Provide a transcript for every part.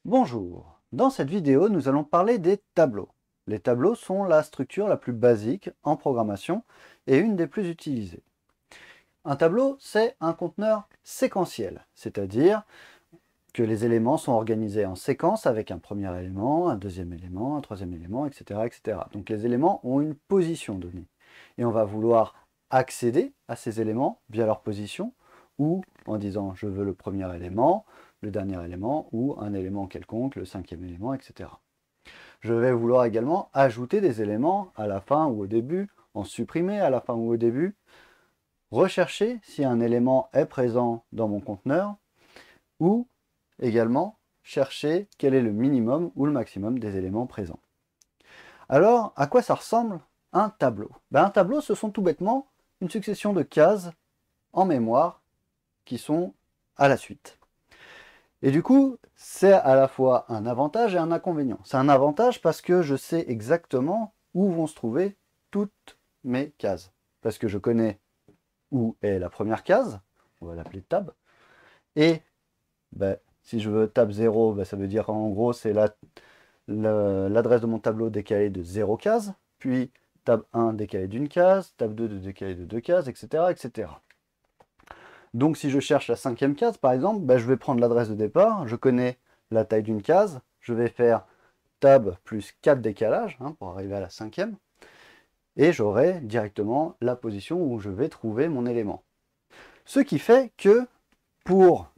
Bonjour, dans cette vidéo nous allons parler des tableaux. Les tableaux sont la structure la plus basique en programmation et une des plus utilisées. Un tableau, c'est un conteneur séquentiel, c'est-à-dire que les éléments sont organisés en séquence avec un premier élément, un deuxième élément, un troisième élément, etc., etc. Donc les éléments ont une position donnée. Et on va vouloir accéder à ces éléments via leur position ou en disant je veux le premier élément, le dernier élément ou un élément quelconque, le cinquième élément, etc. Je vais vouloir également ajouter des éléments à la fin ou au début, en supprimer à la fin ou au début, rechercher si un élément est présent dans mon conteneur ou également chercher quel est le minimum ou le maximum des éléments présents. Alors, à quoi ça ressemble un tableau? Un tableau, ce sont tout bêtement une succession de cases en mémoire qui sont à la suite. Et du coup, c'est à la fois un avantage et un inconvénient. C'est un avantage parce que je sais exactement où vont se trouver toutes mes cases. Parce que je connais où est la première case, on va l'appeler tab, et si je veux tab 0, ça veut dire en gros c'est l'adresse de mon tableau décalée de 0 cases, puis tab 1 décalé d'une case, tab 2 décalé de 2 cases, etc., etc. Donc si je cherche la cinquième case, par exemple, je vais prendre l'adresse de départ, je connais la taille d'une case, je vais faire tab plus 4 décalages pour arriver à la cinquième, et j'aurai directement la position où je vais trouver mon élément. Ce qui fait que pour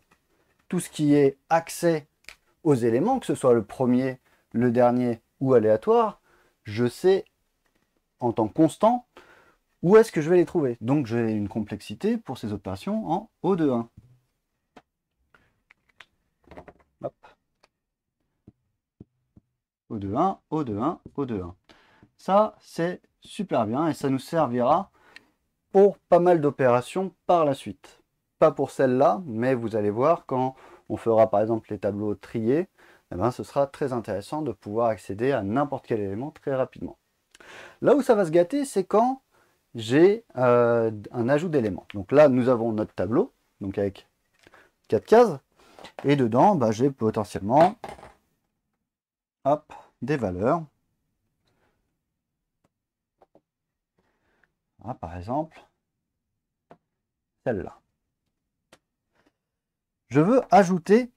tout ce qui est accès aux éléments, que ce soit le premier, le dernier ou aléatoire, je sais en temps constant où est-ce que je vais les trouver. Donc j'ai une complexité pour ces opérations en O de 1. Hop. O de 1, O de 1, O de 1. Ça, c'est super bien et ça nous servira pour pas mal d'opérations par la suite. Pas pour celle-là, mais vous allez voir quand on fera par exemple les tableaux triés, ce sera très intéressant de pouvoir accéder à n'importe quel élément très rapidement. Là où ça va se gâter, c'est quand j'ai un ajout d'éléments. Donc là, nous avons notre tableau, donc avec 4 cases, et dedans, j'ai potentiellement des valeurs. Par exemple, celle-là. Je veux ajouter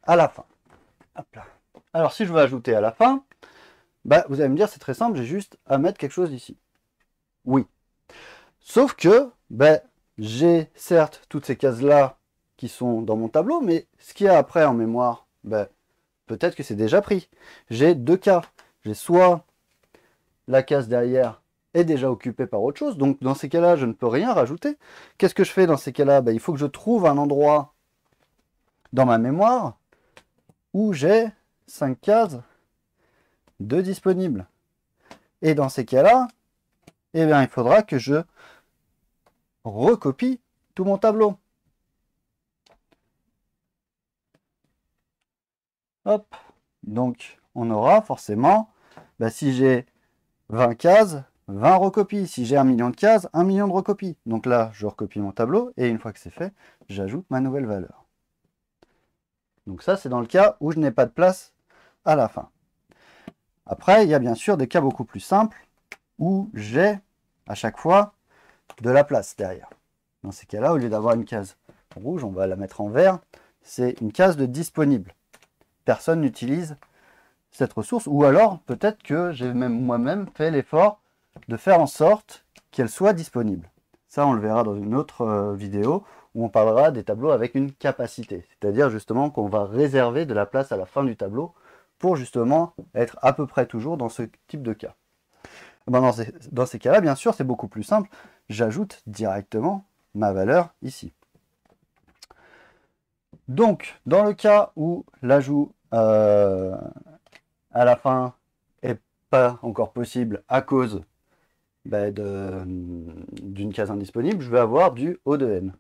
à la fin. Hop là. Alors, si je veux ajouter à la fin, vous allez me dire, c'est très simple, j'ai juste à mettre quelque chose ici. Oui. Sauf que, j'ai certes toutes ces cases-là qui sont dans mon tableau, mais ce qu'il y a après en mémoire, peut-être que c'est déjà pris. J'ai deux cas. J'ai soit la case derrière est déjà occupée par autre chose, donc dans ces cas-là, je ne peux rien rajouter. Qu'est-ce que je fais dans ces cas-là? Il faut que je trouve un endroit dans ma mémoire où j'ai 5 cases de disponibles. Et dans ces cas-là, il faudra que je recopie tout mon tableau. Hop. Donc, on aura forcément, si j'ai 20 cases, 20 recopies. Si j'ai 1 million de cases, 1 million de recopies. Donc là, je recopie mon tableau, et une fois que c'est fait, j'ajoute ma nouvelle valeur. Donc ça, c'est dans le cas où je n'ai pas de place à la fin. Après, il y a bien sûr des cas beaucoup plus simples, où j'ai, à chaque fois, de la place derrière. Dans ces cas-là, au lieu d'avoir une case rouge, on va la mettre en vert, c'est une case de disponible. Personne n'utilise cette ressource, ou alors peut-être que j'ai même moi-même fait l'effort de faire en sorte qu'elle soit disponible. Ça, on le verra dans une autre vidéo où on parlera des tableaux avec une capacité, c'est-à-dire justement qu'on va réserver de la place à la fin du tableau pour justement être à peu près toujours dans ce type de cas. Dans ces cas-là, bien sûr, c'est beaucoup plus simple. J'ajoute directement ma valeur ici. Donc, dans le cas où l'ajout à la fin n'est pas encore possible à cause d'une case indisponible, je vais avoir du O de n.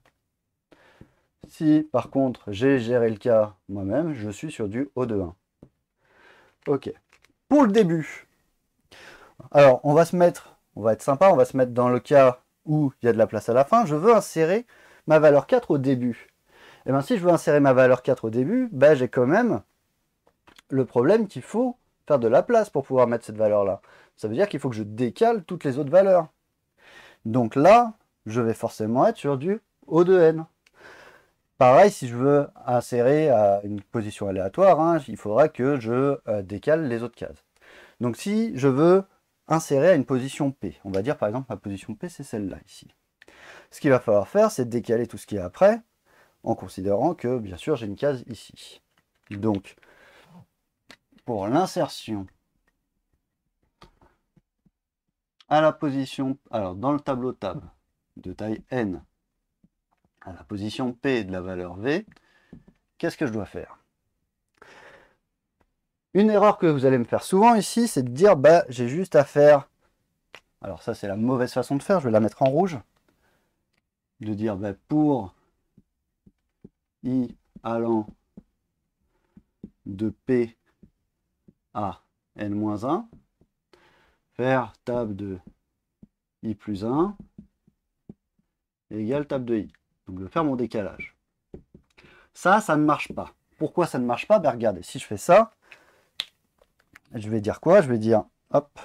Si par contre j'ai géré le cas moi-même, je suis sur du O de 1. Ok. Pour le début, alors on va être sympa, on va se mettre dans le cas où il y a de la place à la fin. Je veux insérer ma valeur 4 au début. Et si je veux insérer ma valeur 4 au début, j'ai quand même le problème qu'il faut faire de la place pour pouvoir mettre cette valeur-là. Ça veut dire qu'il faut que je décale toutes les autres valeurs. Donc là, je vais forcément être sur du O de n. Pareil, si je veux insérer à une position aléatoire, hein, il faudra que je décale les autres cases. Donc si je veux insérer à une position P, on va dire par exemple ma position P, c'est celle-là ici. Ce qu'il va falloir faire, c'est décaler tout ce qui est après, en considérant que, bien sûr, j'ai une case ici. Donc, pour l'insertion à la position, alors dans le tableau tab de taille n, à la position P de la valeur V, qu'est-ce que je dois faire? Une erreur que vous allez me faire souvent ici, c'est de dire, bah, j'ai juste à faire, alors ça c'est la mauvaise façon de faire, je vais la mettre en rouge, de dire, bah, pour I allant de P à n-1, faire tab de I plus 1 égale tab de I. Donc je vais faire mon décalage. Ça ne marche pas. Pourquoi ça ne marche pas? Ben regardez, si je fais ça, je vais dire quoi? Je vais dire, hop,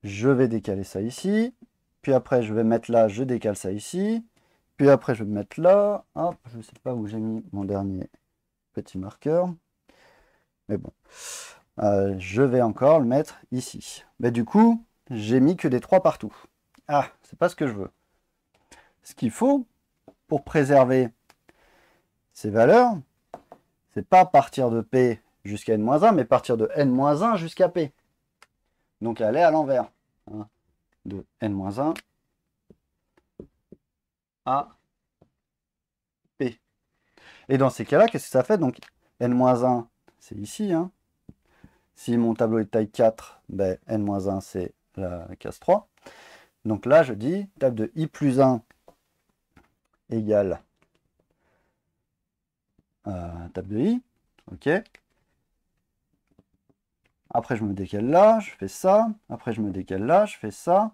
je vais décaler ça ici, puis après je vais mettre là, je décale ça ici, puis après je vais mettre là, hop, je ne sais pas où j'ai mis mon dernier petit marqueur, mais bon, je vais encore le mettre ici. Mais du coup, j'ai mis que des 3 partout. Ah, c'est pas ce que je veux. Ce qu'il faut pour préserver ces valeurs, c'est pas partir de P jusqu'à n-1, mais partir de n-1 jusqu'à P. Donc aller à l'envers. Hein, de n-1 à P. Et dans ces cas-là, qu'est-ce que ça fait? Donc n-1, c'est ici. Hein. Si mon tableau est de taille 4, ben, n-1, c'est la case 3. Donc là, je dis tab de i plus 1 égale tab de i. OK. Après, je me décale là, je fais ça. Après, je me décale là, je fais ça.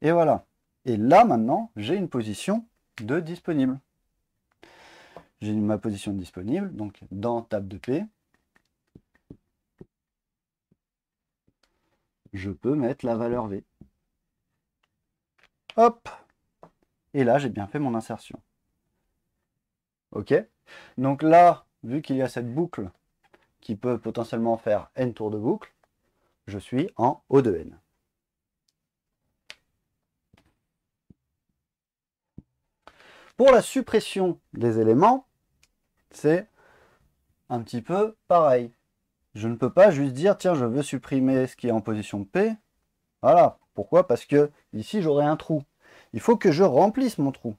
Et voilà. Et là, maintenant, j'ai une position de disponible. J'ai ma position de disponible, donc dans tab de P, je peux mettre la valeur V. Hop! Et là, j'ai bien fait mon insertion. OK? Donc là, vu qu'il y a cette boucle qui peut potentiellement faire n tours de boucle, je suis en O de n. Pour la suppression des éléments, c'est un petit peu pareil. Je ne peux pas juste dire, tiens, je veux supprimer ce qui est en position P. Voilà. Pourquoi? Parce que ici, j'aurai un trou. Il faut que je remplisse mon trou.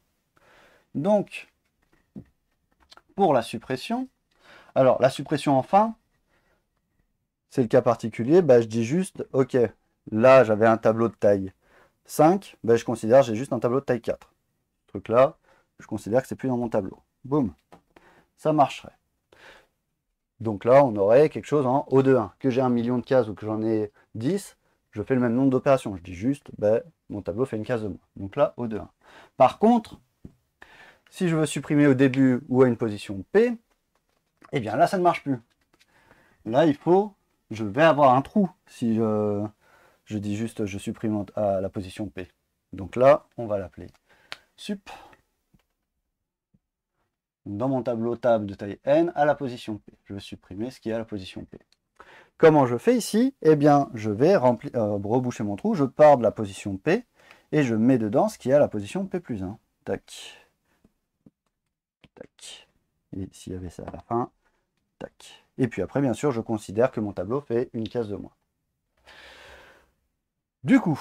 Donc, pour la suppression, alors la suppression enfin, c'est le cas particulier, bah, je dis juste, ok, là j'avais un tableau de taille 5, bah, je considère que j'ai juste un tableau de taille 4. Ce truc là, je considère que c'est plus dans mon tableau. Boum, ça marcherait. Donc là, on aurait quelque chose en O de 1. Que j'ai 1 million de cases ou que j'en ai 10, je fais le même nombre d'opérations. Je dis juste, bah, mon tableau fait une case de moins. Donc là, O de 1. Par contre, si je veux supprimer au début ou à une position P, eh bien là, ça ne marche plus. Là, je vais avoir un trou si je dis juste je supprime à la position P. Donc là, on va l'appeler sup. Dans mon tableau tab de taille n à la position P. Je vais supprimer ce qui est à la position P. Comment je fais ici? Eh bien, je vais reboucher mon trou, je pars de la position P et je mets dedans ce qui est à la position P plus 1. Tac. Tac. Et s'il y avait ça à la fin, tac. Et puis après, bien sûr, je considère que mon tableau fait une case de moins. Du coup,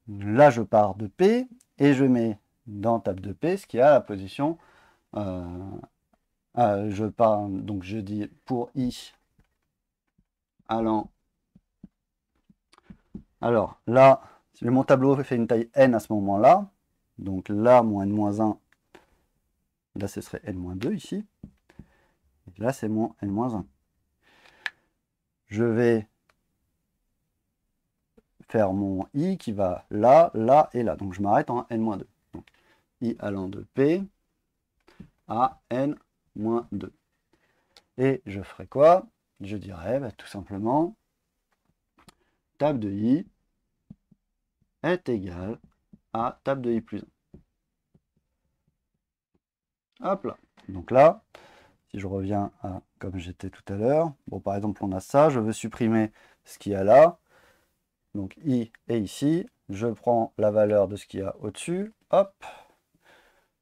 là, je pars de P et je mets dans table de P ce qui est à la position. Je pars, donc je dis pour I allant. Alors là, mon tableau fait une taille n à ce moment-là. Donc là, mon n-1, là ce serait n-2 ici. Et là, c'est mon n-1. Je vais faire mon i qui va là, là et là. Donc je m'arrête en n-2. Donc i allant de P à n-2. Et je ferai quoi? Je dirais bah, tout simplement tab de i est égal à tab de i plus 1. Hop là. Donc là, si je reviens à comme j'étais tout à l'heure, bon par exemple on a ça, je veux supprimer ce qu'il y a là. Donc i est ici, je prends la valeur de ce qu'il y a au-dessus, hop,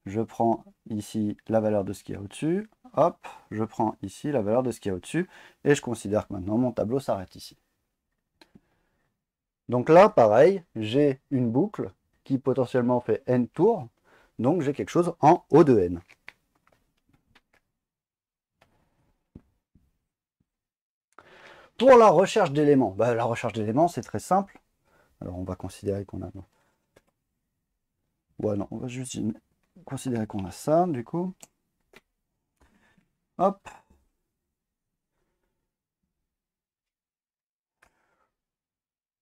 je prends ici la valeur de ce qu'il y a au-dessus, hop, je prends ici la valeur de ce qu'il y a au-dessus, et je considère que maintenant mon tableau s'arrête ici. Donc là, pareil, j'ai une boucle qui potentiellement fait n tours, donc j'ai quelque chose en O de n. Pour la recherche d'éléments, bah, la recherche d'éléments, c'est très simple. Alors on va considérer qu'on a... Ouais, non, on va juste considérer qu'on a ça, du coup. Hop.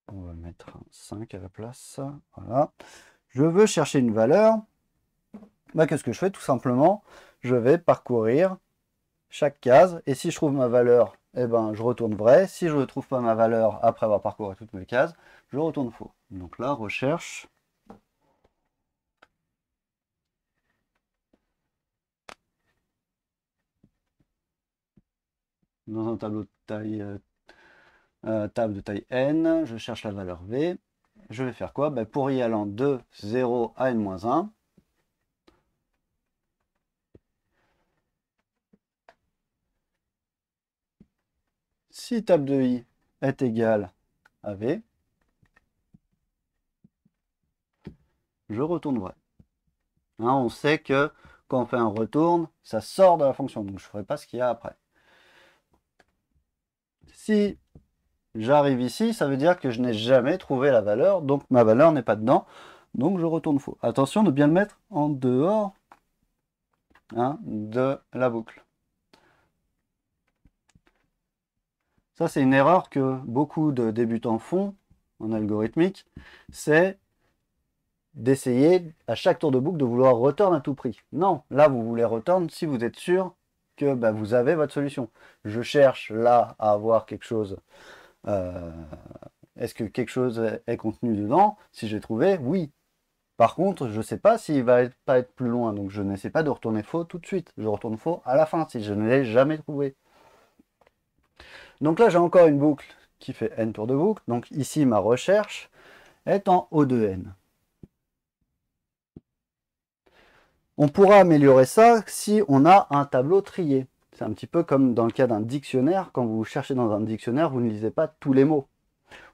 On va mettre un 5 à la place. Voilà. Je veux chercher une valeur. Bah, qu'est-ce que je fais? Tout simplement, je vais parcourir chaque case. Et si je trouve ma valeur, eh ben, je retourne vrai. Si je ne trouve pas ma valeur après avoir parcouru toutes mes cases, je retourne faux. Donc là, recherche. Dans un tableau de taille, table de taille n, je cherche la valeur v. Je vais faire quoi? Ben, pour y allant de 0 à n-1, si table de i est égale à v, je retourne vrai. Hein, on sait que quand on fait un retourne, ça sort de la fonction, donc je ne ferai pas ce qu'il y a après. Si j'arrive ici, ça veut dire que je n'ai jamais trouvé la valeur, donc ma valeur n'est pas dedans, donc je retourne faux. Attention de bien le mettre en dehors hein, de la boucle. Ça, c'est une erreur que beaucoup de débutants font en algorithmique, c'est d'essayer à chaque tour de boucle de vouloir return à tout prix. Non, là vous voulez return si vous êtes sûr que bah, vous avez votre solution. Je cherche là à avoir quelque chose. Est-ce que quelque chose est contenu dedans? Si j'ai trouvé, oui. Par contre, je ne sais pas s'il va pas être plus loin, donc je n'essaie pas de retourner faux tout de suite. Je retourne faux à la fin si je ne l'ai jamais trouvé. Donc là, j'ai encore une boucle qui fait n tours de boucle. Donc ici, ma recherche est en O de n. On pourra améliorer ça si on a un tableau trié. C'est un petit peu comme dans le cas d'un dictionnaire. Quand vous cherchez dans un dictionnaire, vous ne lisez pas tous les mots.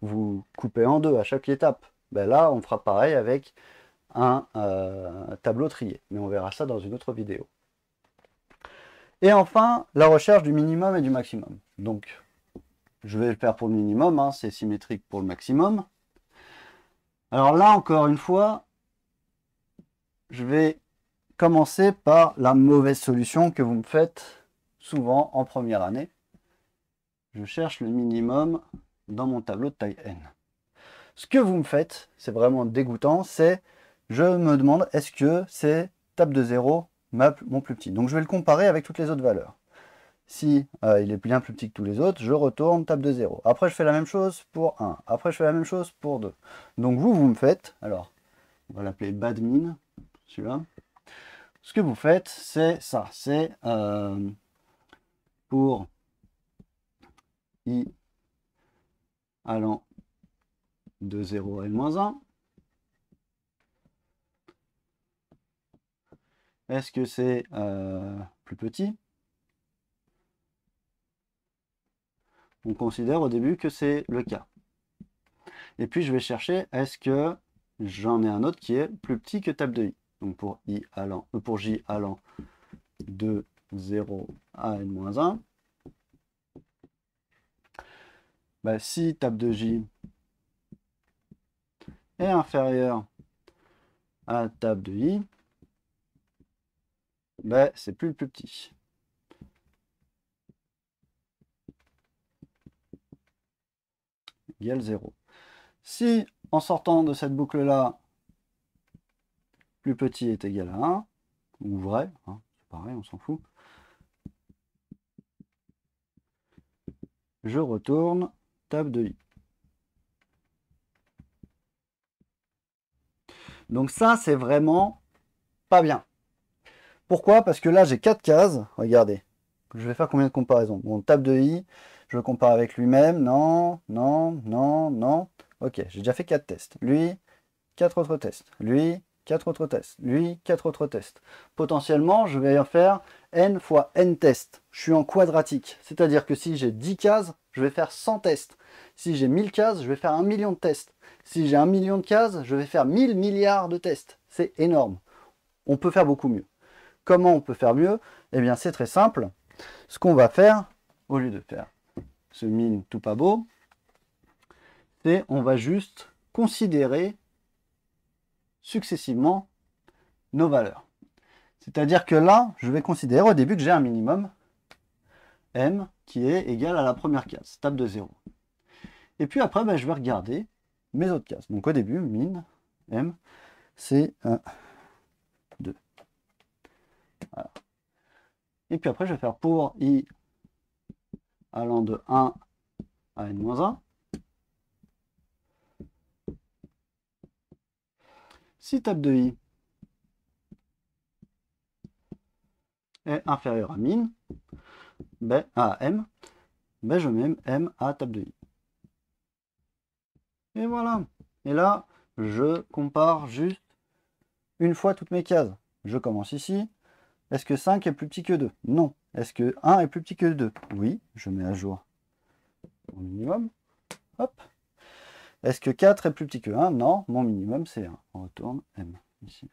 Vous coupez en deux à chaque étape. Ben là, on fera pareil avec un tableau trié. Mais on verra ça dans une autre vidéo. Et enfin, la recherche du minimum et du maximum. Donc, je vais le faire pour le minimum, hein, c'est symétrique pour le maximum. Alors là, encore une fois, je vais commencer par la mauvaise solution que vous me faites souvent en première année. Je cherche le minimum dans mon tableau de taille n. Ce que vous me faites, c'est vraiment dégoûtant, c'est je me demande est-ce que c'est table de 0 mon plus petit. Donc je vais le comparer avec toutes les autres valeurs. Si il est bien plus petit que tous les autres, je retourne table de 0. Après je fais la même chose pour 1. Après je fais la même chose pour 2. Donc vous me faites, alors on va l'appeler badmin, celui-là. Ce que vous faites, c'est ça, c'est pour i allant de 0 à n-1, est-ce que c'est plus petit? On considère au début que c'est le cas. Et puis je vais chercher, est-ce que j'en ai un autre qui est plus petit que table de i? Donc pour j allant de 0 à n-1, bah, si table de j est inférieur à table de i, bah, c'est plus le plus petit. Égale 0. Si en sortant de cette boucle-là, plus petit est égal à 1, ou vrai, hein, c'est pareil, on s'en fout, je retourne table de i. Donc ça, c'est vraiment pas bien. Pourquoi? Parce que là, j'ai 4 cases. Regardez. Je vais faire combien de comparaisons? Bon, table de i, je compare avec lui-même. Non, non, non, non. Ok, j'ai déjà fait 4 tests. Lui, 4 autres tests. Lui, 4 autres tests. Lui, 4 autres tests. Potentiellement, je vais en faire n fois n tests. Je suis en quadratique. C'est-à-dire que si j'ai 10 cases, je vais faire 100 tests. Si j'ai 1000 cases, je vais faire 1 million de tests. Si j'ai 1 million de cases, je vais faire 1000 milliards de tests. C'est énorme. On peut faire beaucoup mieux. Comment on peut faire mieux? Eh bien, c'est très simple. Ce qu'on va faire, au lieu de faire ce min tout pas beau, c'est on va juste considérer successivement nos valeurs. C'est-à-dire que là, je vais considérer au début que j'ai un minimum m qui est égal à la première case, table de 0. Et puis après, je vais regarder mes autres cases. Donc au début, min m, c'est 2. Voilà. Et puis après, je vais faire pour i allant de 1 à n-1. Si table de i est inférieur à min, à m, je mets m à table de i. Et voilà. Et là, je compare juste une fois toutes mes cases. Je commence ici. Est-ce que 5 est plus petit que 2? Non. Est-ce que 1 est plus petit que 2? Oui. Je mets à jour mon minimum. Hop. Est-ce que 4 est plus petit que 1? Non. Mon minimum, c'est 1. On retourne m ici.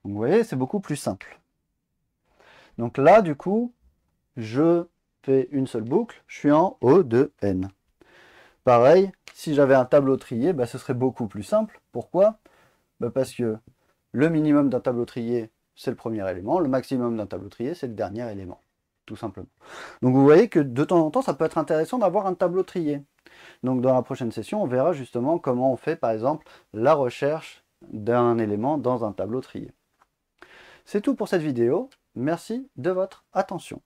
Donc, vous voyez, c'est beaucoup plus simple. Donc là, du coup, je fais une seule boucle. Je suis en O de n. Pareil, si j'avais un tableau trié, ce serait beaucoup plus simple. Pourquoi? Parce que le minimum d'un tableau trié, c'est le premier élément. Le maximum d'un tableau trié, c'est le dernier élément. Tout simplement. Donc vous voyez que de temps en temps, ça peut être intéressant d'avoir un tableau trié. Donc dans la prochaine session, on verra justement comment on fait, par exemple, la recherche d'un élément dans un tableau trié. C'est tout pour cette vidéo. Merci de votre attention.